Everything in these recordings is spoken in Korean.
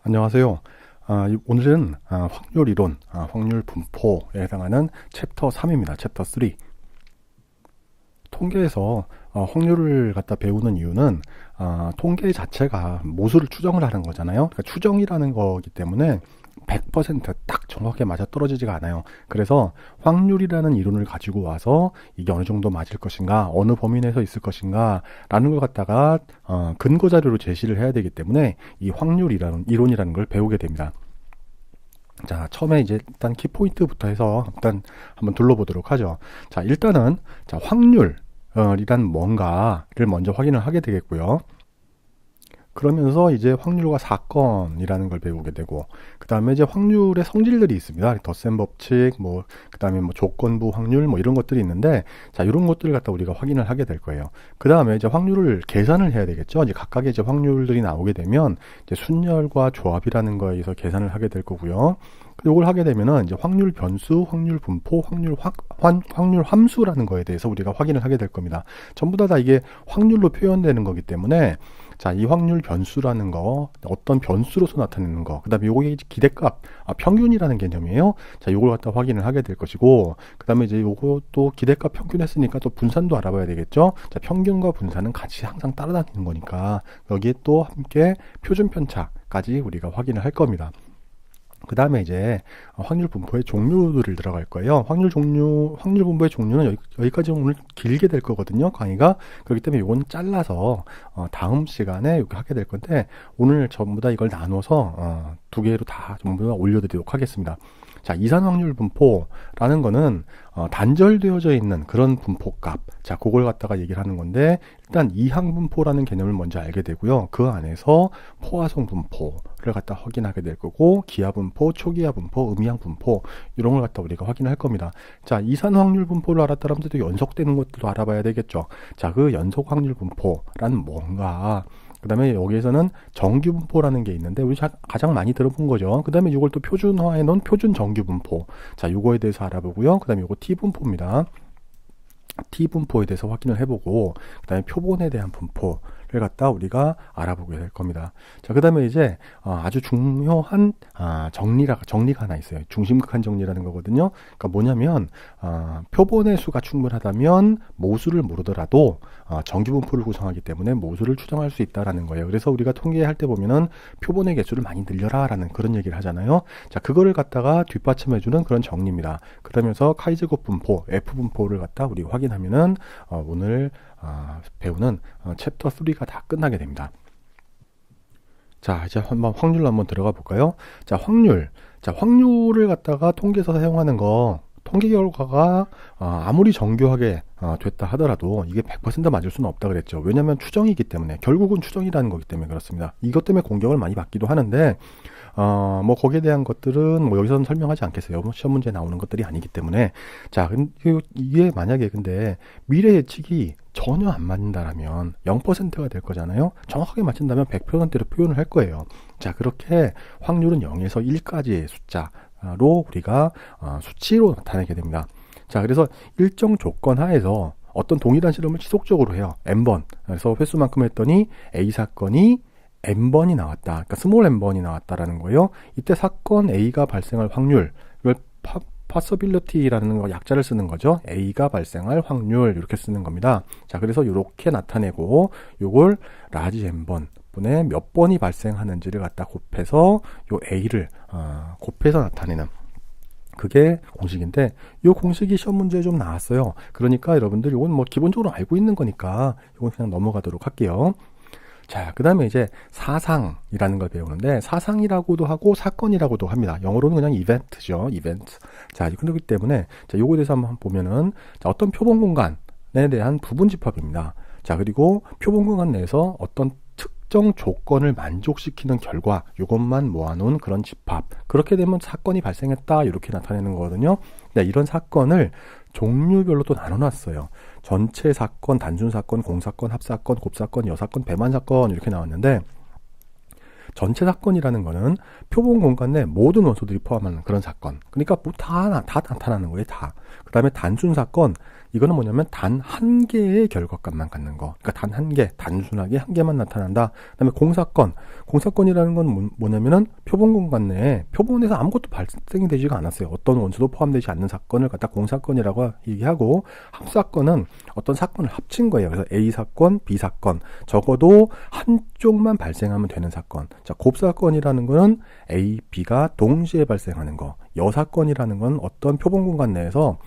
안녕하세요. 오늘은 확률 이론, 확률 분포에 해당하는 챕터 3입니다. 챕터 3. 통계에서 확률을 갖다 배우는 이유는 통계 자체가 모수를 추정을 하는 거잖아요. 그러니까 추정이라는 거기 때문에 100%딱 정확하게 맞아 떨어지지가 않아요. 그래서 확률이라는 이론을 가지고 와서 이게 어느 정도 맞을 것인가, 어느 범위 내에서 있을 것인가 라는 걸 갖다가 근거 자료로 제시를 해야 되기 때문에 이 확률이라는 이론이라는 걸 배우게 됩니다. 자, 처음에 이제 일단 키포인트부터 해서 일단 한번 둘러보도록 하죠. 자, 일단은 확률이란 뭔가를 먼저 확인을 하게 되겠고요. 그러면서 이제 확률과 사건이라는 걸 배우게 되고, 그 다음에 이제 확률의 성질들이 있습니다. 덧셈 법칙, 그 다음에 조건부 확률, 이런 것들이 있는데, 자, 이런 것들을 갖다 우리가 확인을 하게 될 거예요. 그 다음에 이제 확률을 계산을 해야 되겠죠. 이제 각각의 이제 확률들이 나오게 되면, 이제 순열과 조합이라는 거에 의해서 계산을 하게 될 거고요. 이걸 하게 되면은 이제 확률 변수, 확률 분포, 확률 함수라는 거에 대해서 우리가 확인을 하게 될 겁니다. 전부 다 이게 확률로 표현되는 거기 때문에, 자, 이 확률 변수라는 거, 어떤 변수로서 나타내는 거, 그 다음에 요게 기대값, 평균이라는 개념이에요. 자, 요걸 갖다 확인을 하게 될 것이고, 그 다음에 이제 요것도 기대값 평균 했으니까 또 분산도 알아봐야 되겠죠. 자, 평균과 분산은 같이 항상 따라다니는 거니까, 여기에 또 함께 표준 편차까지 우리가 확인을 할 겁니다. 그 다음에 이제 확률 분포의 종류들을 들어갈 거예요. 확률 분포의 종류는 여기까지 오늘 길게 될 거거든요, 강의가. 그렇기 때문에 이건 잘라서 다음 시간에 이렇게 하게 될 건데, 오늘 전부 다 이걸 나눠서 두 개로 다 전부 다 올려드리도록 하겠습니다. 자, 이산 확률 분포라는 거는 단절되어져 있는 그런 분포값, 자, 그걸 갖다가 얘기를 하는 건데, 일단 이항 분포라는 개념을 먼저 알게 되고요. 그 안에서 포화성 분포를 갖다 확인하게 될 거고, 기하 분포, 초기하 분포, 음이항 분포, 이런 걸 갖다 우리가 확인할 겁니다. 자, 이산 확률 분포를 알았다면 또 연속되는 것들도 알아봐야 되겠죠. 자, 그 연속 확률 분포란 뭔가, 그 다음에 여기에서는 정규분포라는 게 있는데, 우리 가장 많이 들어본 거죠. 그 다음에 이걸 또 표준화해 놓은 표준 정규분포. 자, 요거에 대해서 알아보고요. 그 다음에 요거 T분포입니다. T분포에 대해서 확인을 해보고, 그 다음에 표본에 대한 분포를 갖다 우리가 알아보게 될 겁니다. 자, 그 다음에 이제 아주 중요한 정리가 하나 있어요. 중심극한 정리라는 거거든요. 그러니까 뭐냐면 표본의 수가 충분하다면 모수를 모르더라도 정규분포를 구성하기 때문에 모수를 추정할 수 있다라는 거예요. 그래서 우리가 통계할 때 보면은 표본의 개수를 많이 늘려라라는 그런 얘기를 하잖아요. 자, 그거를 갖다가 뒷받침해주는 그런 정리입니다. 그러면서 카이즈곱 분포, F 분포를 갖다 우리가 확인하면은 오늘 배우는 챕터 3가 다 끝나게 됩니다. 자, 이제 한번 확률로 한번 들어가 볼까요? 자, 확률을 갖다가 통계에서 사용하는 거, 통계 결과가 아무리 정교하게 됐다 하더라도 이게 100% 맞을 수는 없다 그랬죠. 왜냐하면 추정이기 때문에, 결국은 추정이라는 거기 때문에 그렇습니다. 이것 때문에 공격을 많이 받기도 하는데, 거기에 대한 것들은 여기서는 설명하지 않겠어요. 시험 문제에 나오는 것들이 아니기 때문에. 자, 이게 만약에 근데 미래 예측이 전혀 안 맞는다라면 0%가 될 거잖아요. 정확하게 맞춘다면 100%로 표현을 할 거예요. 자, 그렇게 확률은 0에서 1까지의 숫자로 우리가 수치로 나타내게 됩니다. 자, 그래서 일정 조건 하에서 어떤 동일한 실험을 지속적으로 해요. n번. 그래서 횟수만큼 했더니 A 사건이 n번이 나왔다. 그러니까 스몰 n번이 나왔다라는 거예요. 이때 사건 A가 발생할 확률, 이걸 possibility라는 거 약자를 쓰는 거죠. A가 발생할 확률, 이렇게 쓰는 겁니다. 자, 그래서 이렇게 나타내고, 요걸 라지 n번 분에 몇 번이 발생하는지를 갖다 곱해서 요 A를 곱해서 나타내는, 그게 공식인데, 이 공식이 시험 문제에 좀 나왔어요. 그러니까 여러분들 이건 기본적으로 알고 있는 거니까 이건 그냥 넘어가도록 할게요. 자, 그 다음에 이제 사상이라는 걸 배우는데, 사상이라고도 하고 사건이라고도 합니다. 영어로는 그냥 이벤트죠. 이벤트. 자, 그렇기 때문에 자, 요거에 대해서 한번 보면은, 자, 어떤 표본 공간에 대한 부분 집합입니다. 자, 그리고 표본 공간 내에서 어떤 특정 조건을 만족시키는 결과, 이것만 모아놓은 그런 집합. 그렇게 되면 사건이 발생했다, 이렇게 나타내는 거거든요. 네, 이런 사건을 종류별로 또 나눠놨어요. 전체 사건, 단순 사건, 공사건, 합사건, 곱사건, 여사건, 배만사건, 이렇게 나왔는데, 전체 사건이라는 거는 표본 공간 내 모든 원소들이 포함하는 그런 사건. 그러니까 다 나타나는 거예요, 다. 그 다음에 단순 사건, 이거는 뭐냐면 단 한 개의 결과값만 갖는 거. 그러니까 단 한 개, 단순하게 한 개만 나타난다. 그다음에 공사건, 공사건이라는 건 뭐냐면은 표본 공간 내에 표본에서 아무것도 발생이 되지가 않았어요. 어떤 원소도 포함되지 않는 사건을 갖다 공사건이라고 얘기하고, 합사건은 어떤 사건을 합친 거예요. 그래서 A 사건, B 사건, 적어도 한쪽만 발생하면 되는 사건. 자, 곱사건이라는 거는 A, B가 동시에 발생하는 거. 여사건이라는 건 어떤 표본 공간 내에서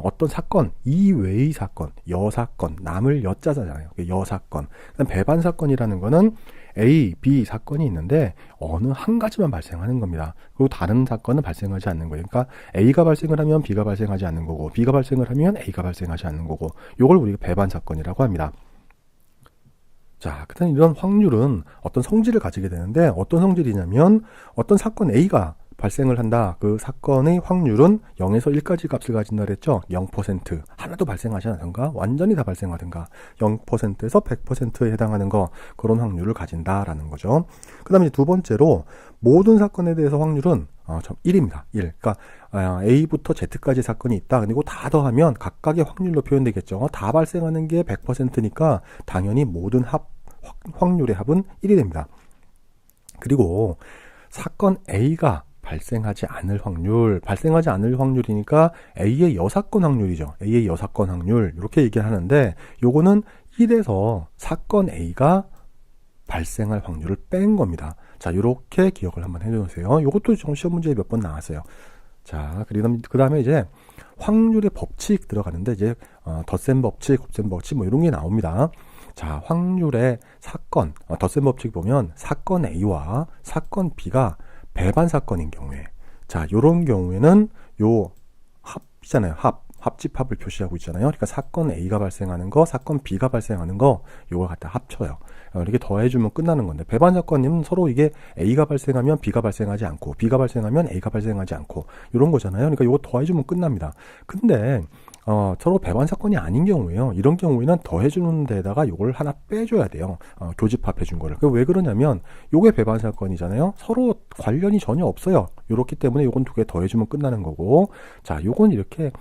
어떤 사건 이외의 사건, 여사건, 남을 여자잖아요. 여사건. 그다음 배반사건이라는 거는 A, B 사건이 있는데 어느 한 가지만 발생하는 겁니다. 그리고 다른 사건은 발생하지 않는 거예요. 그러니까 A가 발생을 하면 B가 발생하지 않는 거고, B가 발생을 하면 A가 발생하지 않는 거고, 이걸 우리가 배반사건이라고 합니다. 자, 그다음 이런 확률은 어떤 성질을 가지게 되는데, 어떤 성질이냐면 어떤 사건 A가 발생을 한다. 그 사건의 확률은 0에서 1까지 값을 가진다 그랬죠. 0%, 하나도 발생하지 않든가 완전히 다 발생하든가 0%에서 100%에 해당하는 거, 그런 확률을 가진다라는 거죠. 그 다음에 두 번째로 모든 사건에 대해서 확률은 1입니다. 1. 그러니까 A부터 Z까지 사건이 있다. 그리고 다 더하면 각각의 확률로 표현되겠죠. 다 발생하는 게 100%니까 당연히 모든 확률의 합은 1이 됩니다. 그리고 사건 A가 발생하지 않을 확률이니까 A의 여사건 확률이죠. A의 여사건 확률, 이렇게 얘기를 하는데, 요거는 1에서 사건 A가 발생할 확률을 뺀 겁니다. 자, 요렇게 기억을 한번 해주세요. 요것도 시험 문제에 몇 번 나왔어요. 자, 그 다음에 이제 확률의 법칙 들어가는데, 이제 덧셈 법칙, 곱셈 법칙 뭐 이런 게 나옵니다. 자, 확률의 사건, 덧셈 법칙 보면 사건 A와 사건 B가 배반 사건인 경우에, 자, 요런 경우에는 요 합이잖아요. 합집합을 표시하고 있잖아요. 그러니까 사건 A가 발생하는 거, 사건 B가 발생하는 거, 요걸 갖다 합쳐요. 이렇게 더해주면 끝나는 건데, 배반 사건은 서로 이게 A가 발생하면 B가 발생하지 않고, B가 발생하면 A가 발생하지 않고, 요런 거잖아요. 그러니까 요거 더해주면 끝납니다. 근데 서로 배반 사건이 아닌 경우에요. 이런 경우에는 더해주는 데다가 요걸 하나 빼줘야 돼요. 교집합해준 거를. 왜 그러냐면 요게 배반 사건이잖아요. 서로 관련이 전혀 없어요. 요렇기 때문에 요건 두 개 더해주면 끝나는 거고, 자, 요건 이렇게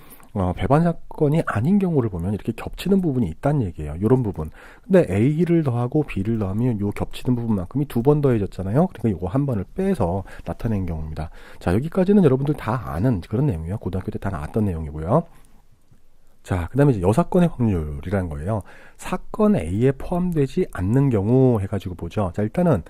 배반 사건이 아닌 경우를 보면 이렇게 겹치는 부분이 있다는 얘기예요. 요런 부분. 근데 A를 더하고 B를 더하면 요 겹치는 부분만큼이 두 번 더해졌잖아요. 그러니까 요거 한 번을 빼서 나타낸 경우입니다. 자, 여기까지는 여러분들 다 아는 그런 내용이에요. 고등학교 때 다 나왔던 내용이고요. 자, 그 다음에 이제 여사건의 확률이라는 거예요. 사건 A에 포함되지 않는 경우 해가지고 보죠. 자, 일단은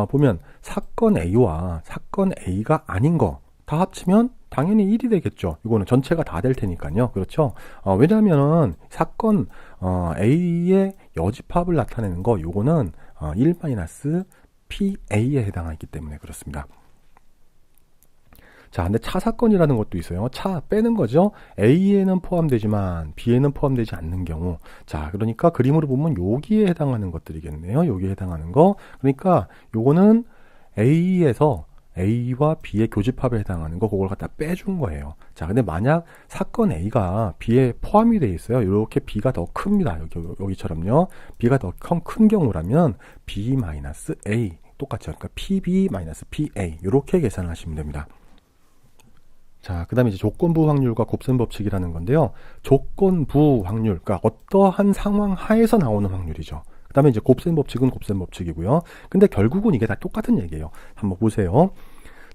보면 사건 A와 사건 A가 아닌 거 다 합치면 당연히 1이 되겠죠. 이거는 전체가 다 될 테니까요. 그렇죠? 왜냐하면은 사건 A의 여집합을 나타내는 거, 요거는 1-PA에 해당하기 때문에 그렇습니다. 자, 근데 차 사건이라는 것도 있어요. 차 빼는 거죠. A에는 포함되지만 B에는 포함되지 않는 경우. 자, 그러니까 그림으로 보면 여기에 해당하는 것들이겠네요. 여기에 해당하는 거. 그러니까 요거는 A에서 A와 B의 교집합에 해당하는 거, 그걸 갖다 빼준 거예요. 자, 근데 만약 사건 A가 B에 포함이 되어 있어요. 이렇게 B가 더 큽니다. 여기처럼요. B가 더 큰 경우라면 B-A 똑같죠. 그러니까 PB-PA 이렇게 계산하시면 됩니다. 자, 그 다음에 이제 조건부 확률과 곱셈 법칙이라는 건데요. 조건부 확률, 그러니까 어떠한 상황 하에서 나오는 확률이죠. 그 다음에 이제 곱셈 법칙은 곱셈 법칙이고요. 근데 결국은 이게 다 똑같은 얘기예요. 한번 보세요.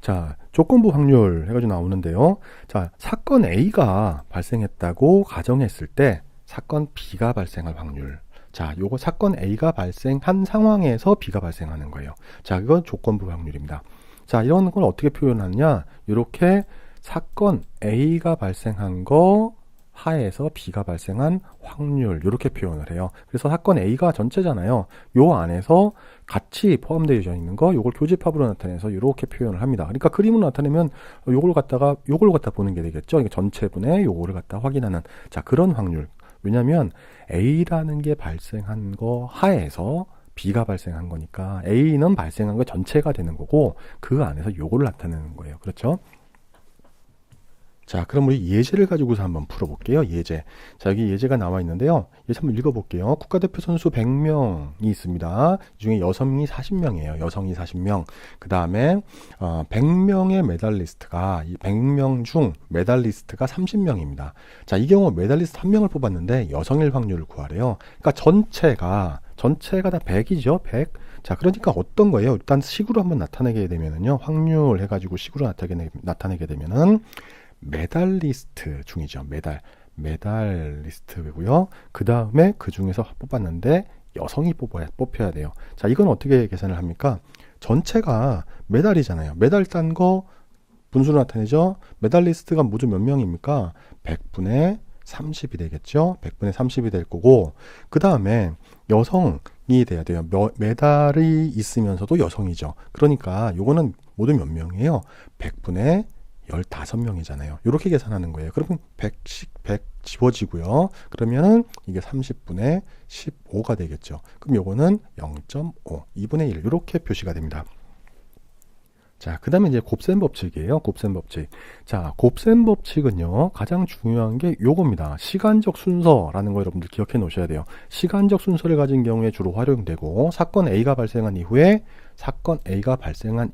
자, 조건부 확률 해가지고 나오는데요. 자, 사건 A가 발생했다고 가정했을 때 사건 B가 발생할 확률. 자, 요거 사건 A가 발생한 상황에서 B가 발생하는 거예요. 자, 이건 조건부 확률입니다. 자, 이런 걸 어떻게 표현하느냐. 이렇게 사건 A가 발생한 거 하에서 B가 발생한 확률, 이렇게 표현을 해요. 그래서 사건 A가 전체잖아요. 요 안에서 같이 포함되어 있는 거, 요걸 교집합으로 나타내서 이렇게 표현을 합니다. 그러니까 그림을 나타내면 요걸 갖다 보는 게 되겠죠. 이게 전체분의 요거를 갖다 확인하는, 자, 그런 확률. 왜냐면 A라는 게 발생한 거 하에서 B가 발생한 거니까 A는 발생한 거 전체가 되는 거고, 그 안에서 요거를 나타내는 거예요. 그렇죠? 자, 그럼 우리 예제를 가지고서 한번 풀어볼게요. 예제. 자, 여기 예제가 나와 있는데요. 예제 한번 읽어볼게요. 국가대표 선수 100명이 있습니다. 이 중에 여성이 40명이에요. 여성이 40명. 그 다음에 100명의 메달리스트가, 이 100명 중 메달리스트가 30명입니다. 자, 이 경우 메달리스트 1명을 뽑았는데 여성일 확률을 구하래요. 그러니까 전체가 다 100이죠. 100. 자, 그러니까 어떤 거예요? 일단 식으로 한번 나타내게 되면은요. 확률 해가지고 식으로 나타내게 되면은 메달리스트 중이죠. 메달리스트고요. 그 다음에 그 중에서 뽑았는데 여성이 뽑혀야 돼요. 자, 이건 어떻게 계산을 합니까? 전체가 메달이잖아요. 메달 딴 거 분수로 나타내죠. 메달리스트가 모두 몇 명입니까? 100분의 30이 되겠죠. 100분의 30이 될 거고, 그 다음에 여성이 돼야 돼요. 메달이 있으면서도 여성이죠. 그러니까 요거는 모두 몇 명이에요? 100분의 15명이잖아요. 이렇게 계산하는 거예요. 그러면 100씩 100 지워지고요. 그러면은 이게 30분의 15가 되겠죠. 그럼 요거는 0.5, 2분의 1 이렇게 표시가 됩니다. 자, 그 다음에 이제 곱셈 법칙이에요. 곱셈 법칙. 자, 곱셈 법칙은요, 가장 중요한 게 요겁니다. 시간적 순서라는 거 여러분들 기억해 놓으셔야 돼요. 시간적 순서를 가진 경우에 주로 활용되고, 사건 A가 발생한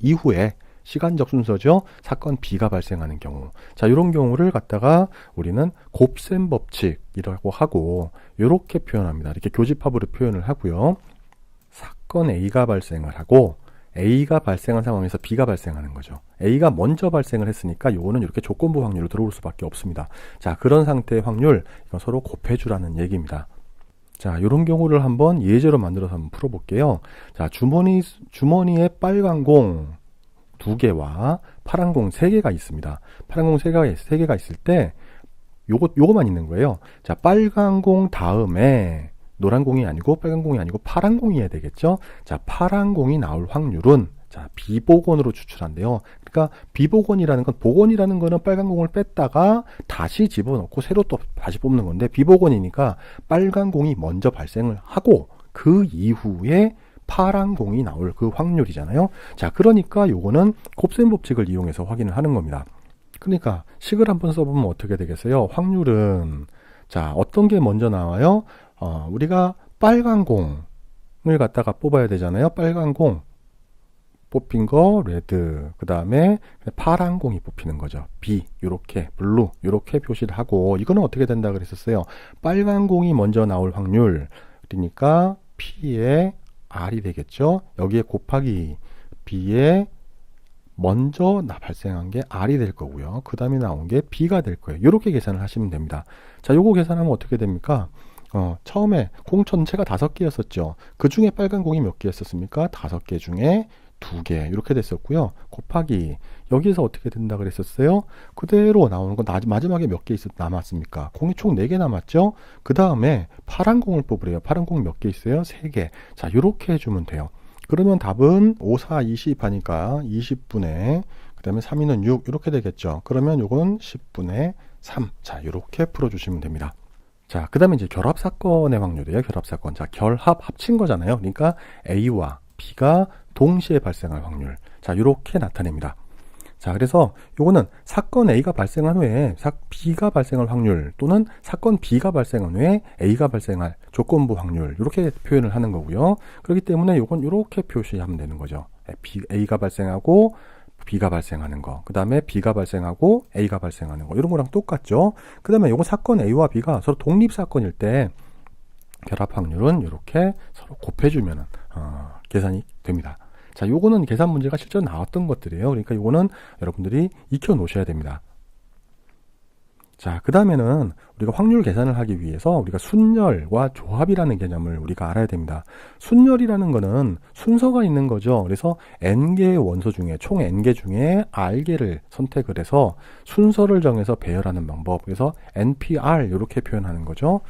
이후에 시간적 순서죠. 사건 B가 발생하는 경우. 자, 이런 경우를 갖다가 우리는 곱셈 법칙이라고 하고, 이렇게 표현합니다. 이렇게 교집합으로 표현을 하고요. 사건 A가 발생을 하고, A가 발생한 상황에서 B가 발생하는 거죠. A가 먼저 발생을 했으니까 요거는 이렇게 조건부 확률로 들어올 수밖에 없습니다. 자, 그런 상태의 확률, 이건 서로 곱해주라는 얘기입니다. 자, 이런 경우를 한번 예제로 만들어서 한번 풀어볼게요. 자, 주머니에 빨간 공 2개와 파란 공 3개가 있습니다. 파란 공 3개가 있을 때 요거만 있는 거예요. 자, 빨간 공 다음에 노란 공이 아니고 빨간 공이 아니고 파란 공이어야 되겠죠. 자, 파란 공이 나올 확률은 자, 비복원으로 추출한대요. 그러니까 비복원이라는 건, 복원이라는 거는 빨간 공을 뺐다가 다시 집어넣고 새로 또 다시 뽑는 건데, 비복원이니까 빨간 공이 먼저 발생을 하고 그 이후에 파란 공이 나올 그 확률이잖아요. 자, 그러니까 요거는 곱셈 법칙을 이용해서 확인을 하는 겁니다. 그러니까 식을 한번 써보면 어떻게 되겠어요? 확률은 자, 어떤 게 먼저 나와요? 우리가 빨간 공을 갖다가 뽑아야 되잖아요. 빨간 공 뽑힌 거 레드, 그 다음에 파란 공이 뽑히는 거죠. B, 요렇게 블루 요렇게 표시를 하고, 이거는 어떻게 된다 그랬었어요? 빨간 공이 먼저 나올 확률, 그러니까 P의 R이 되겠죠. 여기에 곱하기 B에 먼저 발생한 게 R이 될 거고요. 그 다음에 나온 게 B가 될 거예요. 이렇게 계산을 하시면 됩니다. 자, 요거 계산하면 어떻게 됩니까? 처음에 공 전체가 5개였었죠. 그 중에 빨간 공이 몇 개였었습니까? 5개 중에 2개 이렇게 됐었고요. 곱하기 여기에서 어떻게 된다 그랬었어요? 그대로 나오는 건 마지막에 몇 개 남았습니까? 공이 총 4개 남았죠. 그 다음에 파란 공을 뽑으래요. 파란 공 몇 개 있어요? 3개. 자, 이렇게 해주면 돼요. 그러면 답은 5, 4, 20 하니까 20분의 그 다음에 3, 2는 6 이렇게 되겠죠. 그러면 요건 10분의 3. 자, 이렇게 풀어주시면 됩니다. 자, 그 다음에 이제 결합사건의 확률이에요. 결합사건. 자, 결합 합친 거잖아요. 그러니까 A와 B가 동시에 발생할 확률. 자, 이렇게 나타냅니다. 자, 그래서 요거는 사건 A가 발생한 후에 B가 발생할 확률, 또는 사건 B가 발생한 후에 A가 발생할 조건부 확률, 이렇게 표현을 하는 거고요. 그렇기 때문에 요건 이렇게 표시하면 되는 거죠. A가 발생하고 B가 발생하는 거, 그 다음에 B가 발생하고 A가 발생하는 거, 이런 거랑 똑같죠. 그 다음에 요거 사건 A와 B가 서로 독립사건일 때 결합 확률은 이렇게 서로 곱해주면 계산이 됩니다. 자, 요거는 계산 문제가 실제로 나왔던 것들이에요. 그러니까 요거는 여러분들이 익혀 놓으셔야 됩니다. 자, 그 다음에는 우리가 확률 계산을 하기 위해서 우리가 순열과 조합이라는 개념을 우리가 알아야 됩니다. 순열이라는 거는 순서가 있는 거죠. 그래서 n개의 원소 중에, 총 n개 중에 r개를 선택을 해서 순서를 정해서 배열하는 방법. 그래서 npr 이렇게 표현하는 거죠.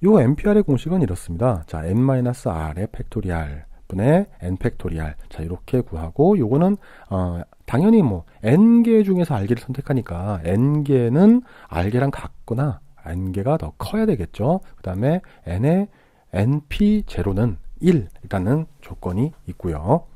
요 npr의 공식은 이렇습니다. 자, n-r의 팩토리알 분의 n 팩토리알. 자, 이렇게 구하고, 요거는 당연히 뭐 n개 중에서 r개를 선택하니까 n개는 r개랑 같거나 n개가 더 커야 되겠죠. 그 다음에 n의 np 제로는 1이라는 조건이 있고요.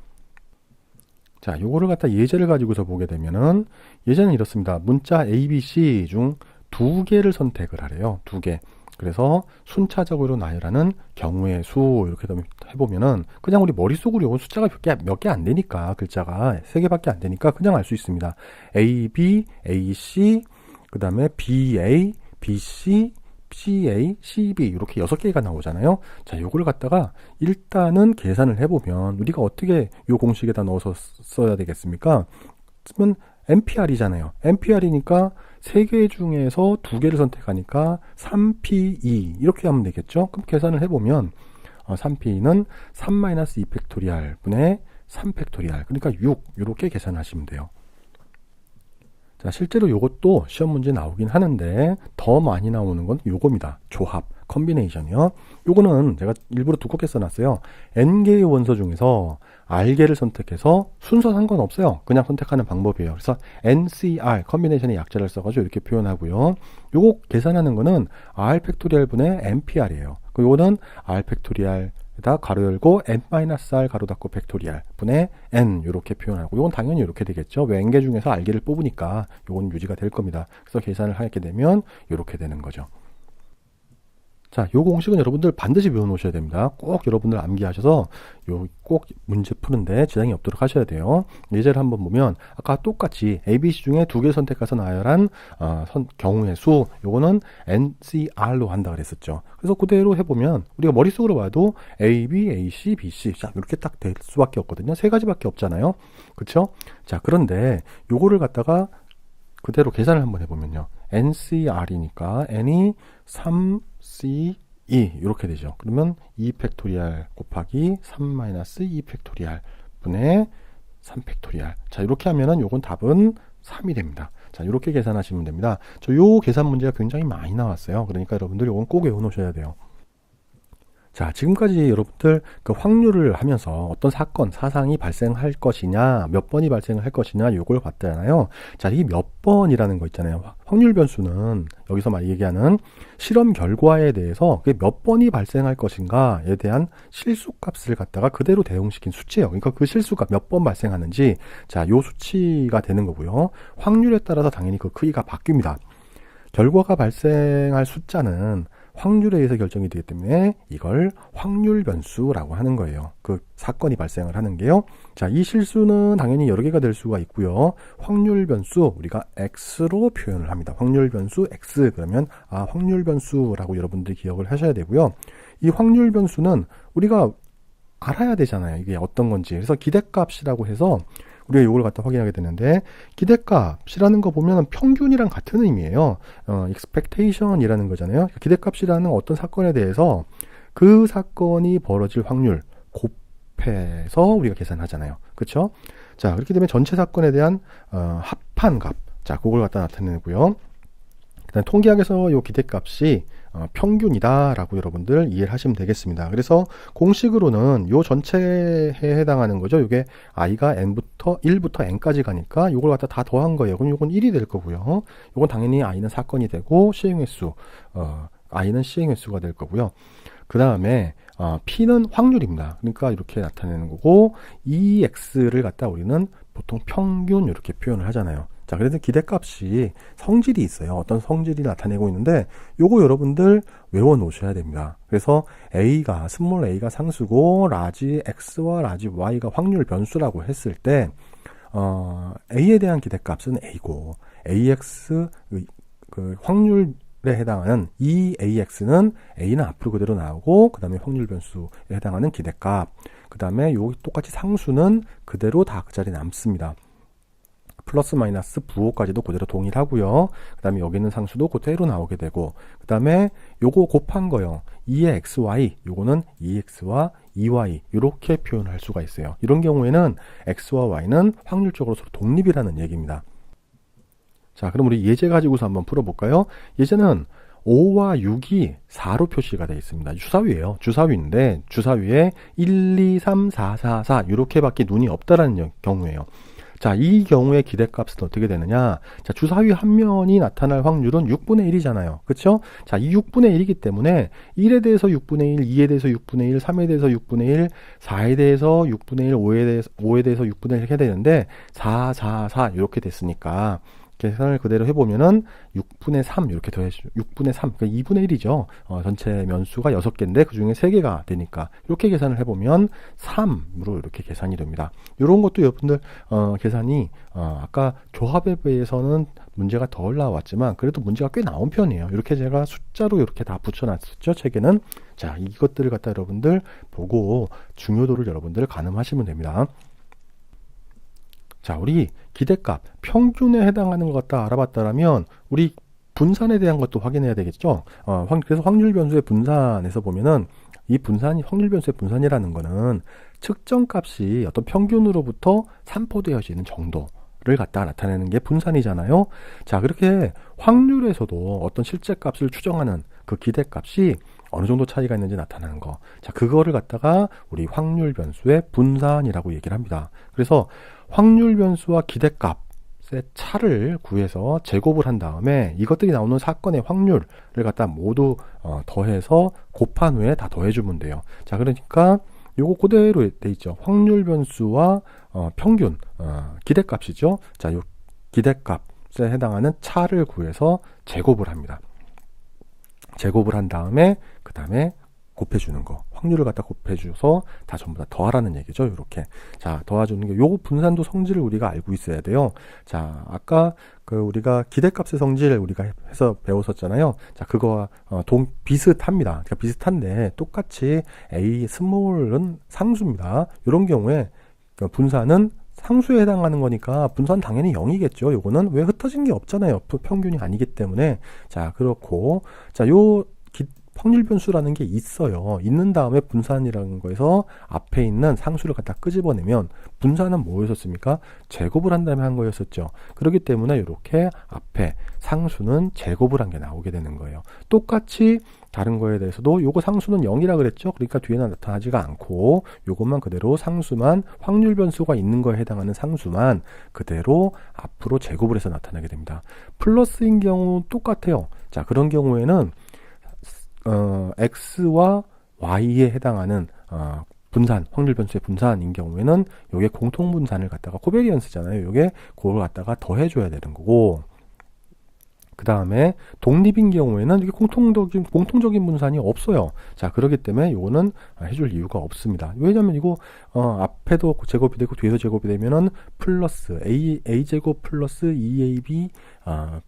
자, 요거를 갖다 예제를 가지고서 보게 되면은 예제는 이렇습니다. 문자 A, B, C 중 두 개를 선택을 하래요. 두 개. 그래서 순차적으로 나열하는 경우의 수 이렇게 해보면은 그냥 우리 머릿속으로 요건 숫자가 몇 개 안 되니까 글자가 3개밖에 안 되니까 그냥 알 수 있습니다. A, B, A, C 그 다음에 B, A, B, C CA, CB 이렇게 6개가 나오잖아요. 자, 요걸 갖다가 일단은 계산을 해보면 우리가 어떻게 요 공식에다 넣어서 써야 되겠습니까? 쓰면 MPR이잖아요. MPR이니까 3개 중에서 2개를 선택하니까 3P2 이렇게 하면 되겠죠. 그럼 계산을 해보면 3P는 3-2 팩토리알 분의 3 팩토리알 그러니까 6 이렇게 계산하시면 돼요. 자, 실제로 요것도 시험 문제 나오긴 하는데 더 많이 나오는 건 요겁니다. 조합, 컨비네이션이요. 요거는 제가 일부러 두껍게 써놨어요. N개의 원소 중에서 R개를 선택해서 순서 상관없어요. 그냥 선택하는 방법이에요. 그래서 NCR, 컨비네이션의 약자를 써가지고 이렇게 표현하고요. 요거 계산하는 거는 R 팩토리알 분의 NPR이에요. 요거는 R 팩토리알 다 가로 열고 n-r 가로 닫고 팩토리알 분의 n 이렇게 표현하고 이건 당연히 이렇게 되겠죠. 왜 n개 중에서 r개를 뽑으니까 이건 유지가 될 겁니다. 그래서 계산을 하게 되면 이렇게 되는 거죠. 자, 요 공식은 여러분들 반드시 외워놓으셔야 됩니다. 꼭 여러분들 암기하셔서 요 꼭 문제 푸는데 지장이 없도록 하셔야 돼요. 예제를 한번 보면 아까 똑같이 ABC 중에 2개 선택해서 나열한 경우의 수 요거는 NCR로 한다 그랬었죠. 그래서 그대로 해보면 우리가 머릿속으로 봐도 AB, AC, BC 자 이렇게 딱 될 수밖에 없거든요. 3가지밖에 없잖아요. 그쵸? 자, 그런데 요거를 갖다가 그대로 계산을 한번 해보면요. NCR이니까 N이 3C2 이렇게 되죠. 그러면 2 팩토리알 곱하기 3-2 팩토리알 분의 3 팩토리알. 자, 이렇게 하면은 요건 답은 3이 됩니다. 자, 이렇게 계산하시면 됩니다. 요 계산 문제가 굉장히 많이 나왔어요. 그러니까 여러분들 요건 꼭 외워 놓으셔야 돼요. 자, 지금까지 여러분들 그 확률을 하면서 어떤 사건, 사상이 발생할 것이냐, 몇 번이 발생할 것이냐, 요걸 봤잖아요. 자, 이 몇 번이라는 거 있잖아요. 확률 변수는 여기서 말 얘기하는 실험 결과에 대해서 그게 몇 번이 발생할 것인가에 대한 실수 값을 갖다가 그대로 대응시킨 수치예요. 그러니까 그 실수가 몇 번 발생하는지, 자, 요 수치가 되는 거고요. 확률에 따라서 당연히 그 크기가 바뀝니다. 결과가 발생할 숫자는 확률에 의해서 결정이 되기 때문에 이걸 확률 변수라고 하는 거예요. 그 사건이 발생을 하는 게요. 자, 이 실수는 당연히 여러 개가 될 수가 있고요. 확률 변수 우리가 X로 표현을 합니다. 확률 변수 X 그러면 확률 변수라고 여러분들이 기억을 하셔야 되고요. 이 확률 변수는 우리가 알아야 되잖아요. 이게 어떤 건지. 그래서 기대값이라고 해서 우리가 이걸 갖다 확인하게 되는데 기대값이라는 거 보면 평균이랑 같은 의미예요. expectation이라는 거잖아요. 기대값이라는 어떤 사건에 대해서 그 사건이 벌어질 확률 곱해서 우리가 계산하잖아요. 그렇죠? 자, 그렇게 되면 전체 사건에 대한 합한 값. 자, 그걸 갖다 나타내고요. 일단 통계학에서 이 기대값이 평균이다라고 여러분들 이해를 하시면 되겠습니다. 그래서 공식으로는 요 전체에 해당하는 거죠. 이게 i가 n부터 1부터 n까지 가니까 요걸 갖다 다 더한 거예요. 그럼 요건 1이 될 거고요. 요건 당연히 i는 사건이 되고 시행횟수, i는 시행횟수가 될 거고요. 그 다음에 p는 확률입니다. 그러니까 이렇게 나타내는 거고 ex를 갖다 우리는 보통 평균 이렇게 표현을 하잖아요. 자, 그래서 기대값이 성질이 있어요. 어떤 성질이 나타내고 있는데 요거 여러분들 외워 놓으셔야 됩니다. 그래서 스몰 a가 상수고 라지 x와 라지 y가 확률 변수라고 했을 때 a에 대한 기대값은 a고 ax 그 확률에 해당하는 이 ax는 a는 앞으로 그대로 나오고 그 다음에 확률 변수에 해당하는 기대값 그 다음에 요 똑같이 상수는 그대로 다 그 자리에 남습니다. 플러스 마이너스 부호까지도 그대로 동일하고요. 그 다음에 여기 있는 상수도 그대로 나오게 되고 그 다음에 요거 곱한 거요. 2의 xy 요거는 2x와 2y 이렇게 표현할 수가 있어요. 이런 경우에는 x와 y는 확률적으로 서로 독립이라는 얘기입니다. 자, 그럼 우리 예제 가지고서 한번 풀어볼까요? 예제는 5와 6이 4로 표시가 되어 있습니다. 주사위예요. 주사위인데 주사위에 1, 2, 3, 4, 4, 4 이렇게밖에 눈이 없다라는 경우예요. 자, 이 경우에 기대값은 어떻게 되느냐? 자, 주사위 한 면이 나타날 확률은 6분의 1이잖아요. 그쵸? 자, 이 6분의 1이기 때문에 1에 대해서 6분의 1, 2에 대해서 6분의 1, 3에 대해서 6분의 1, 4에 대해서 6분의 1, 5에 대해서 6분의 1 이렇게 되는데 4, 4, 4 이렇게 됐으니까 계산을 그대로 해보면은 6분의 3 이렇게 더해주죠. 6분의 3, 그러니까 2분의 1이죠. 전체 면수가 6개인데 그 중에 3개가 되니까 이렇게 계산을 해보면 3으로 이렇게 계산이 됩니다. 이런 것도 여러분들 계산이 아까 조합에 비해서는 문제가 덜 나왔지만 그래도 문제가 꽤 나온 편이에요. 이렇게 제가 숫자로 이렇게 다 붙여놨었죠, 책에는. 자, 이것들을 갖다 여러분들 보고 중요도를 여러분들 가늠하시면 됩니다. 자, 우리 기대값, 평균에 해당하는 것 같다 알아봤다라면 우리 분산에 대한 것도 확인해야 되겠죠. 그래서 확률 변수의 분산에서 보면은 이 분산이 확률 변수의 분산이라는 거는 측정 값이 어떤 평균으로부터 산포되어지는 정도를 갖다 나타내는 게 분산이잖아요. 자, 그렇게 확률에서도 어떤 실제 값을 추정하는 그 기대값이 어느 정도 차이가 있는지 나타나는 거. 자, 그거를 갖다가 우리 확률 변수의 분산이라고 얘기를 합니다. 그래서 확률 변수와 기대값의 차를 구해서 제곱을 한 다음에 이것들이 나오는 사건의 확률을 갖다 모두 더해서 곱한 후에 다 더해주면 돼요. 자, 그러니까 요거 그대로 돼 있죠. 확률 변수와 평균, 기대값이죠. 자, 요 기대값에 해당하는 차를 구해서 제곱을 합니다. 제곱을 한 다음에 그 다음에 곱해주는 거, 확률을 갖다 곱해줘서 다 전부 다 더하라는 얘기죠. 이렇게. 자, 더해주는 게, 요거 분산도 성질을 우리가 알고 있어야 돼요. 자, 아까 우리가 기대값의 성질 우리가 해서 배웠었잖아요. 자, 그거와 비슷합니다. 그러니까 비슷한데 똑같이 A 스몰은 상수입니다. 이런 경우에 분산은 상수에 해당하는 거니까 분산 당연히 0이겠죠. 요거는 왜 흩어진 게 없잖아요. 평균이 아니기 때문에. 자, 그렇고, 자, 확률 변수라는 게 있어요. 있는 다음에 분산이라는 거에서 앞에 있는 상수를 갖다 끄집어내면 분산은 뭐였었습니까? 제곱을 한 다음에 한 거였었죠. 그렇기 때문에 이렇게 앞에 상수는 제곱을 한 게 나오게 되는 거예요. 똑같이 다른 거에 대해서도 요거 상수는 0이라 그랬죠. 그러니까 뒤에는 나타나지가 않고 요것만 그대로 상수만 확률 변수가 있는 거에 해당하는 상수만 그대로 앞으로 제곱을 해서 나타나게 됩니다. 플러스인 경우 똑같아요. 자, 그런 경우에는 x와 y에 해당하는 분산, 확률 변수의 분산인 경우에는 요게 공통 분산을 갖다가 코베리언스잖아요. 요게 그걸 갖다가 더해줘야 되는 거고, 그 다음에 독립인 경우에는 이게 공통적인 분산이 없어요. 자, 그렇기 때문에 요거는 해줄 이유가 없습니다. 왜냐면 이거 앞에도 제곱이 되고 뒤에서 제곱이 되면은 플러스 a제곱 플러스 2ab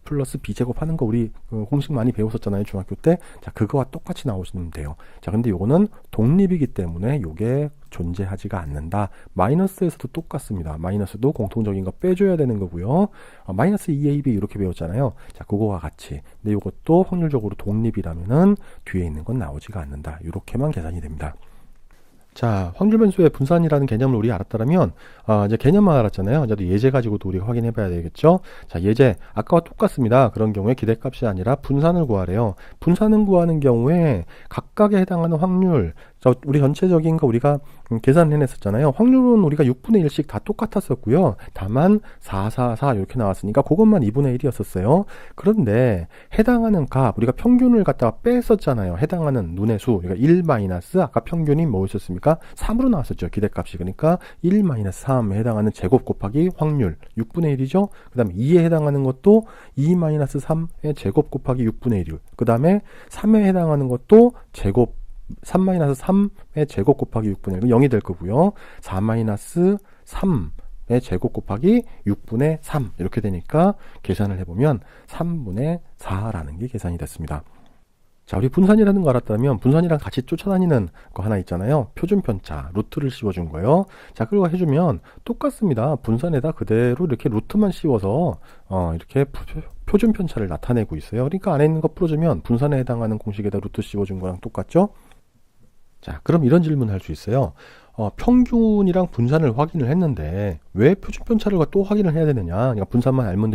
플러스 b제곱 하는 거 우리 공식 많이 배웠었잖아요, 중학교 때. 자, 그거와 똑같이 나오시면 돼요. 자, 근데 요거는 독립이기 때문에 요게 존재하지가 않는다. 마이너스에서도 똑같습니다. 마이너스도 공통적인 거 빼줘야 되는 거고요. 마이너스 2ab 이렇게 배웠잖아요. 자, 그거와 같이. 근데 요것도 확률적으로 독립이라면은 뒤에 있는 건 나오지가 않는다. 이렇게만 계산이 됩니다. 자, 확률 변수의 분산이라는 개념을 우리 알았다면 이제 개념만 알았잖아요. 이제 예제 가지고도 우리가 확인해 봐야 되겠죠. 자, 예제 아까와 똑같습니다. 그런 경우에 기대값이 아니라 분산을 구하래요. 분산을 구하는 경우에 각각에 해당하는 확률, 우리 전체적인 거 우리가 계산을 해냈었잖아요. 확률은 우리가 6분의 1씩 다 똑같았었고요. 다만 4, 4, 4 이렇게 나왔으니까 그것만 2분의 1이었었어요. 그런데 해당하는 값, 우리가 평균을 갖다가 뺐었잖아요. 해당하는 눈의 수, 그러니까 1 마이너스 아까 평균이 뭐였었습니까? 3으로 나왔었죠. 기대값이. 그러니까 1 마이너스 3에 해당하는 제곱 곱하기 확률 6분의 1이죠. 그 다음에 2에 해당하는 것도 2 마이너스 3의 제곱 곱하기 6분의 1. 그 다음에 3에 해당하는 것도 제곱 3-3의 제곱 곱하기 6분의 1은 0이 될 거고요. 4-3의 제곱 곱하기 6분의 3 이렇게 되니까 계산을 해보면 3분의 4라는 게 계산이 됐습니다. 자, 우리 분산이라는 거 알았다면 분산이랑 같이 쫓아다니는 거 하나 있잖아요. 표준편차, 루트를 씌워준 거예요. 자, 그거 해주면 똑같습니다. 분산에다 그대로 이렇게 루트만 씌워서 이렇게 표준편차를 나타내고 있어요. 그러니까 안에 있는 거 풀어주면 분산에 해당하는 공식에다 루트 씌워준 거랑 똑같죠? 자, 그럼 이런 질문을 할 수 있어요. 평균이랑 분산을 확인을 했는데 왜 표준 편차를 또 확인을 해야 되느냐? 그러니까 분산만 알면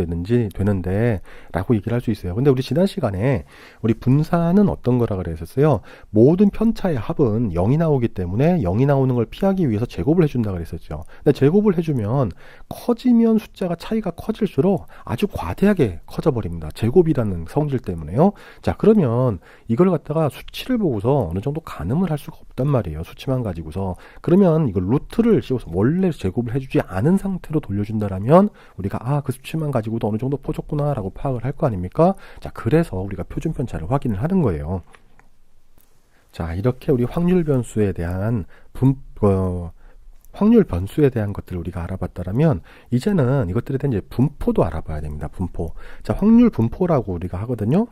되는데 라고 얘기를 할 수 있어요. 근데 우리 지난 시간에 우리 분산은 어떤 거라 그랬었어요? 모든 편차의 합은 0이 나오기 때문에 0이 나오는 걸 피하기 위해서 제곱을 해준다 그랬었죠. 근데 제곱을 해주면 커지면 숫자가 차이가 커질수록 아주 과대하게 커져 버립니다. 제곱이라는 성질 때문에요. 자, 그러면 이걸 갖다가 수치를 보고서 어느 정도 가늠을 할 수가 없단 말이에요. 수치만 가지고서. 그러면 이걸 루트를 씌워서 원래 제곱을 해주지 않은 상태로 돌려준다라면 우리가 그 수치만 가지고도 어느 정도 퍼졌구나 라고 파악을 할 거 아닙니까? 자, 그래서 우리가 표준 편차를 확인을 하는 거예요. 자, 이렇게 우리 확률 변수에 대한 확률 변수에 대한 것들을 우리가 알아봤다면 이제는 이것들에 대한 이제 분포도 알아봐야 됩니다. 분포. 자, 확률 분포라고 우리가 하거든요.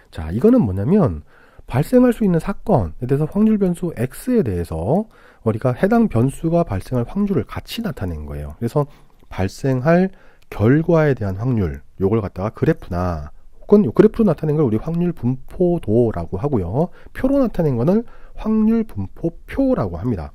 자, 이거는 뭐냐면 발생할 수 있는 사건에 대해서 확률 변수 X에 대해서 우리가 해당 변수가 발생할 확률을 같이 나타낸 거예요. 그래서 발생할 결과에 대한 확률, 요걸 갖다가 그래프나 혹은 요 그래프로 나타낸 걸 우리 확률 분포도라고 하고요. 표로 나타낸 거는 확률 분포표라고 합니다.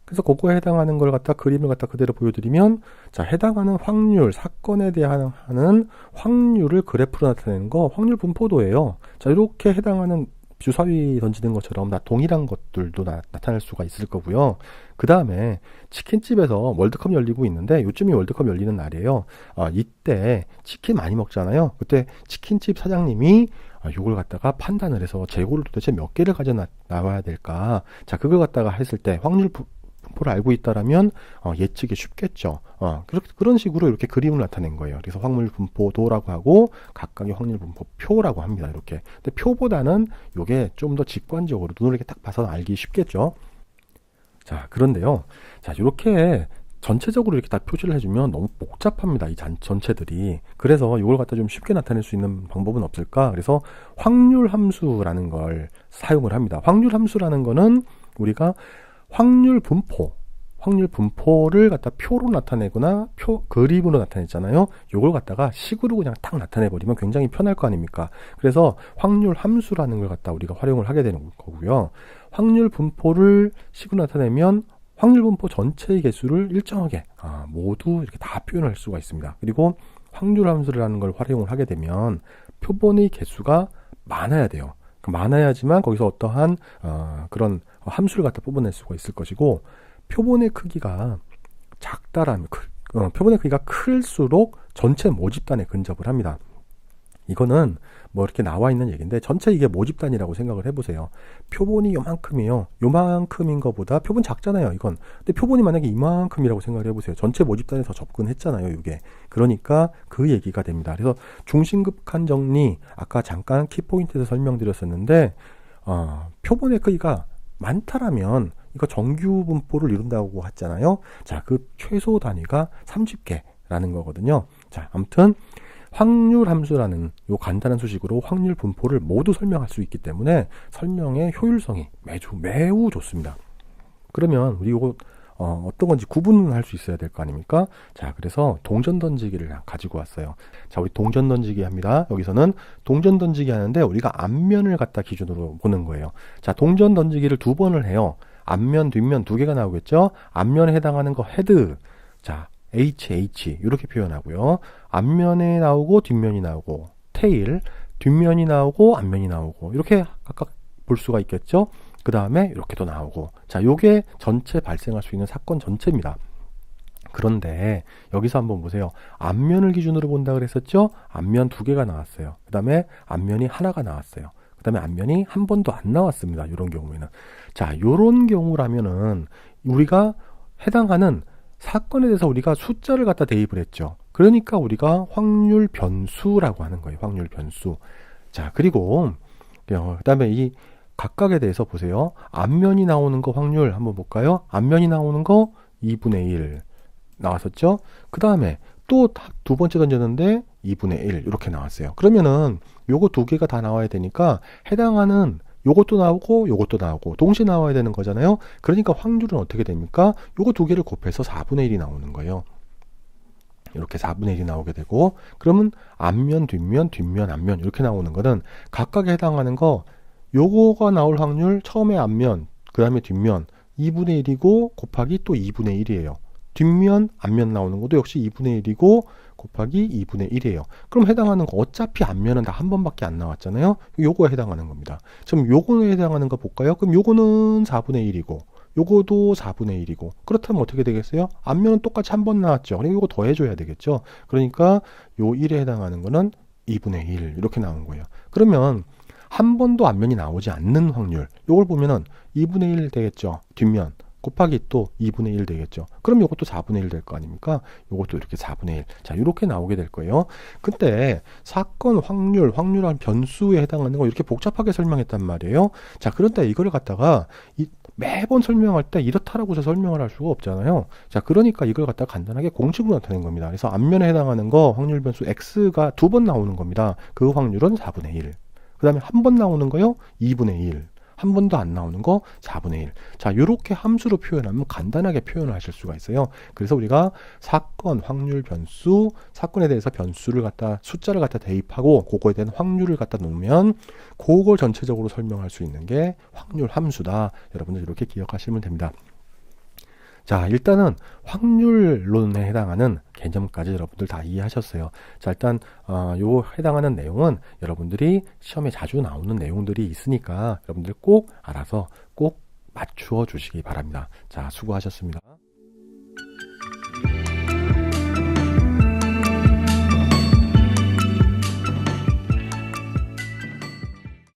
그래서 그거에 해당하는 걸 갖다 그림을 갖다 그대로 보여드리면, 자, 해당하는 확률, 사건에 대한 하는 확률을 그래프로 나타내는 거 확률 분포도예요. 자, 이렇게 해당하는 주사위 던지는 것처럼 동일한 것들도 나타날 수가 있을 거고요. 그 다음에 치킨집에서 월드컵 열리고 있는데 요즘이 월드컵 열리는 날이에요. 이때 치킨 많이 먹잖아요. 그때 치킨집 사장님이 요걸 갖다가 판단을 해서 재고를 도대체 몇 개를 가져 나와야 될까. 자, 그걸 갖다가 했을 때 확률 분포를 알고 있다라면 예측이 쉽겠죠. 그런 식으로 이렇게 그림을 나타낸 거예요. 그래서 확률 분포도라고 하고 각각의 확률 분포표라고 합니다. 이렇게. 근데 표보다는 이게 좀 더 직관적으로 눈으로 이렇게 딱 봐서 알기 쉽겠죠. 자, 그런데요. 자, 이렇게 전체적으로 이렇게 다 표시를 해주면 너무 복잡합니다. 이 전체들이. 그래서 이걸 갖다 좀 쉽게 나타낼 수 있는 방법은 없을까? 그래서 확률 함수라는 걸 사용을 합니다. 확률 함수라는 거는 우리가 확률 분포를 갖다 표로 나타내거나 그림으로 나타냈잖아요. 요걸 갖다가 식으로 그냥 딱 나타내버리면 굉장히 편할 거 아닙니까? 그래서 확률 함수라는 걸 갖다 우리가 활용을 하게 되는 거고요. 확률 분포를 식으로 나타내면 확률 분포 전체의 개수를 일정하게 모두 이렇게 다 표현할 수가 있습니다. 그리고 확률 함수라는 걸 활용을 하게 되면 표본의 개수가 많아야 돼요. 많아야지만 거기서 어떠한 그런 함수를 갖다 뽑아낼 수가 있을 것이고, 표본의 크기가 작다라면 표본의 크기가 클수록 전체 모집단에 근접을 합니다. 이거는 뭐 이렇게 나와 있는 얘기인데 전체 이게 모집단이라고 생각을 해보세요. 표본이 요만큼이에요. 요만큼인 것보다 표본 작잖아요. 이건. 근데 표본이 만약에 이만큼이라고 생각을 해보세요. 전체 모집단에 더 접근했잖아요. 이게. 그러니까 그 얘기가 됩니다. 그래서 중심급한 정리 아까 잠깐 키포인트에서 설명드렸었는데 표본의 크기가 많다라면 이거 정규 분포를 이룬다고 했잖아요. 자, 그 최소 단위가 30개라는 거거든요. 자, 아무튼 확률 함수라는 요 간단한 수식으로 확률 분포를 모두 설명할 수 있기 때문에 설명의 효율성이 매우 좋습니다. 그러면 우리 이거 어떤 건지 구분할 수 있어야 될 거 아닙니까? 자, 그래서 동전 던지기를 가지고 왔어요. 자, 우리 동전 던지기 합니다. 여기서는 동전 던지기 하는데 우리가 앞면을 갖다 기준으로 보는 거예요. 자, 동전 던지기를 2번을 해요. 앞면, 뒷면 2개가 나오겠죠? 앞면에 해당하는 거 헤드. 자, HH 이렇게 표현하고요. 앞면에 나오고 뒷면이 나오고 테일, 뒷면이 나오고 앞면이 나오고 이렇게 각각 볼 수가 있겠죠. 그 다음에 이렇게도 나오고, 자, 요게 전체 발생할 수 있는 사건 전체입니다. 그런데 여기서 한번 보세요. 앞면을 기준으로 본다 그랬었죠. 앞면 2개가 나왔어요. 그 다음에 앞면이 하나가 나왔어요. 그 다음에 앞면이 한 번도 안 나왔습니다. 이런 경우에는. 자, 요런 경우라면은 우리가 해당하는 사건에 대해서 우리가 숫자를 갖다 대입을 했죠. 그러니까 우리가 확률 변수라고 하는 거예요. 확률 변수. 자, 그리고 그 다음에 이 각각에 대해서 보세요. 앞면이 나오는 거 확률 한번 볼까요? 앞면이 나오는 거 2분의 1 나왔었죠. 그 다음에 또 2번째 던졌는데 2분의 1 이렇게 나왔어요. 그러면은 요거 2개가 다 나와야 되니까 해당하는 요것도 나오고 요것도 나오고 동시에 나와야 되는 거잖아요. 그러니까 확률은 어떻게 됩니까? 요거 2개를 곱해서 4분의 1이 나오는 거예요. 이렇게 4분의 1이 나오게 되고, 그러면 앞면, 뒷면, 뒷면, 앞면 이렇게 나오는 거는 각각에 해당하는 거 요거가 나올 확률 처음에 앞면, 그 다음에 뒷면 2분의 1이고 곱하기 또 2분의 1이에요. 뒷면, 앞면 나오는 것도 역시 2분의 1이고 곱하기 2분의 1이에요. 그럼 해당하는 거 어차피 앞면은 다 한 번밖에 안 나왔잖아요. 요거에 해당하는 겁니다. 그럼 요거에 해당하는 거 볼까요? 그럼 요거는 4분의 1이고 요거도 4분의 1이고 그렇다면 어떻게 되겠어요? 앞면은 똑같이 한 번 나왔죠. 그리고 요거 더해줘야 되겠죠. 그러니까 요 1에 해당하는 거는 2분의 1 이렇게 나온 거예요. 그러면 한 번도 앞면이 나오지 않는 확률 요걸 보면은 2분의 1 되겠죠. 뒷면 곱하기 또 2분의 1 되겠죠. 그럼 요것도 4분의 1 될 거 아닙니까? 요것도 이렇게 4분의 1. 자, 이렇게 나오게 될 거예요. 근데 사건 확률한 변수에 해당하는 거 이렇게 복잡하게 설명했단 말이에요. 자, 그런데 이거를 갖다가 매번 설명할 때 이렇다라고 해서 설명을 할 수가 없잖아요. 자, 그러니까 이걸 갖다가 간단하게 공식으로 나타낸 겁니다. 그래서 앞면에 해당하는 거 확률 변수 x가 2번 나오는 겁니다. 그 확률은 4분의 1. 그 다음에 한 번 나오는 거요? 2분의 1. 한 번도 안 나오는 거 4분의 1. 자, 이렇게 함수로 표현하면 간단하게 표현을 하실 수가 있어요. 그래서 우리가 사건, 확률, 변수, 사건에 대해서 변수를 갖다 숫자를 갖다 대입하고 그거에 대한 확률을 갖다 놓으면 그걸 전체적으로 설명할 수 있는 게 확률 함수다. 여러분들 이렇게 기억하시면 됩니다. 자, 일단은 확률론에 해당하는 개념까지 여러분들 다 이해하셨어요. 자, 일단 요 해당하는 내용은 여러분들이 시험에 자주 나오는 내용들이 있으니까 여러분들 꼭 알아서 꼭 맞추어 주시기 바랍니다. 자, 수고하셨습니다.